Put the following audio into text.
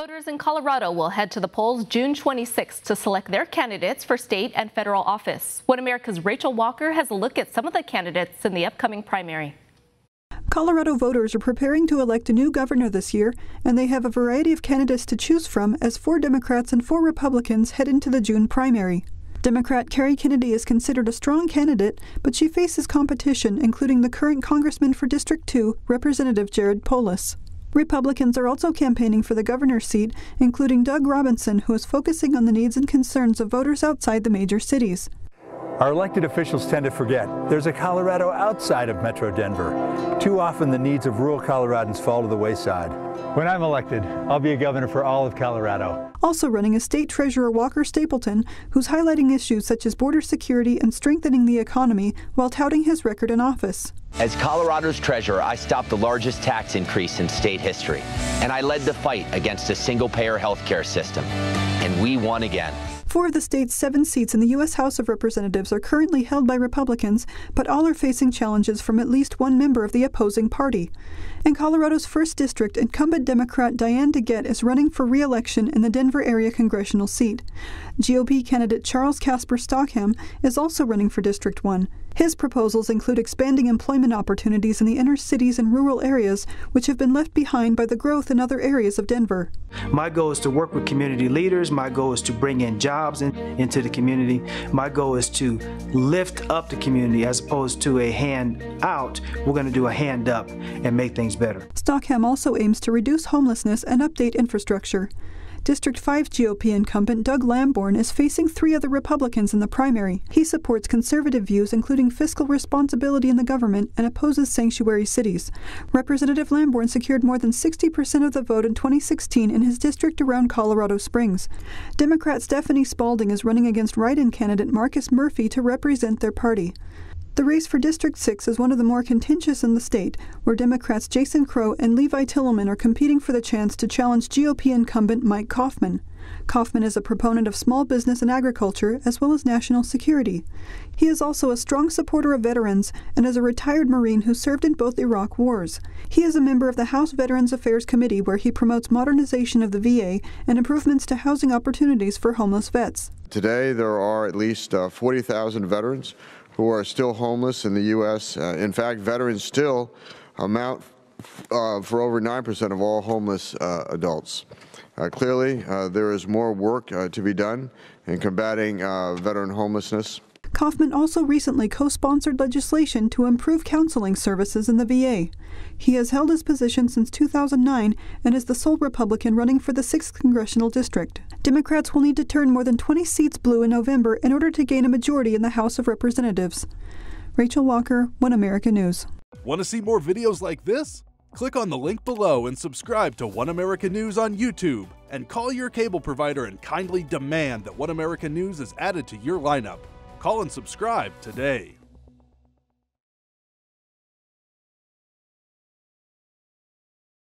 Voters in Colorado will head to the polls June 26 to select their candidates for state and federal office. One America's Rachel Walker has a look at some of the candidates in the upcoming primary. Colorado voters are preparing to elect a new governor this year, and they have a variety of candidates to choose from as 4 Democrats and 4 Republicans head into the June primary. Democrat Kerry Kennedy is considered a strong candidate, but she faces competition, including the current Congressman for District 2, Representative Jared Polis. Republicans are also campaigning for the governor's seat, including Doug Robinson, who is focusing on the needs and concerns of voters outside the major cities. Our elected officials tend to forget there's a Colorado outside of Metro Denver. Too often the needs of rural Coloradans fall to the wayside. When I'm elected, I'll be a governor for all of Colorado. Also running is State Treasurer Walker Stapleton, who's highlighting issues such as border security and strengthening the economy while touting his record in office. As Colorado's treasurer, I stopped the largest tax increase in state history, and I led the fight against a single-payer health care system, and we won again. 4 of the state's 7 seats in the U.S. House of Representatives are currently held by Republicans, but all are facing challenges from at least one member of the opposing party. In Colorado's 1st District, incumbent Democrat Diane DeGette is running for re-election in the Denver area congressional seat. GOP candidate Charles Casper Stockham is also running for District 1. His proposals include expanding employment opportunities in the inner cities and rural areas, which have been left behind by the growth in other areas of Denver. My goal is to work with community leaders. My goal is to bring in jobs into the community. My goal is to lift up the community as opposed to a hand out. We're going to do a hand up and make things better. Stockham also aims to reduce homelessness and update infrastructure. District 5 GOP incumbent Doug Lamborn is facing 3 other Republicans in the primary. He supports conservative views, including fiscal responsibility in the government, and opposes sanctuary cities. Representative Lamborn secured more than 60% of the vote in 2016 in his district around Colorado Springs. Democrat Stephanie Spalding is running against write-in candidate Marcus Murphy to represent their party. The race for District 6 is one of the more contentious in the state, where Democrats Jason Crow and Levi Tillman are competing for the chance to challenge GOP incumbent Mike Kaufman. Kaufman is a proponent of small business and agriculture, as well as national security. He is also a strong supporter of veterans and is a retired Marine who served in both Iraq wars. He is a member of the House Veterans Affairs Committee, where he promotes modernization of the VA and improvements to housing opportunities for homeless vets. Today, there are at least 40,000 veterans who are still homeless in the U.S. In fact, veterans still amount for over 9% of all homeless adults. Clearly, there is more work to be done in combating veteran homelessness. Kaufman also recently co-sponsored legislation to improve counseling services in the VA. He has held his position since 2009 and is the sole Republican running for the 6th Congressional District. Democrats will need to turn more than 20 seats blue in November in order to gain a majority in the House of Representatives. Rachel Walker, One America News. Want to see more videos like this? Click on the link below and subscribe to One America News on YouTube, and call your cable provider and kindly demand that One America News is added to your lineup. Call and subscribe today.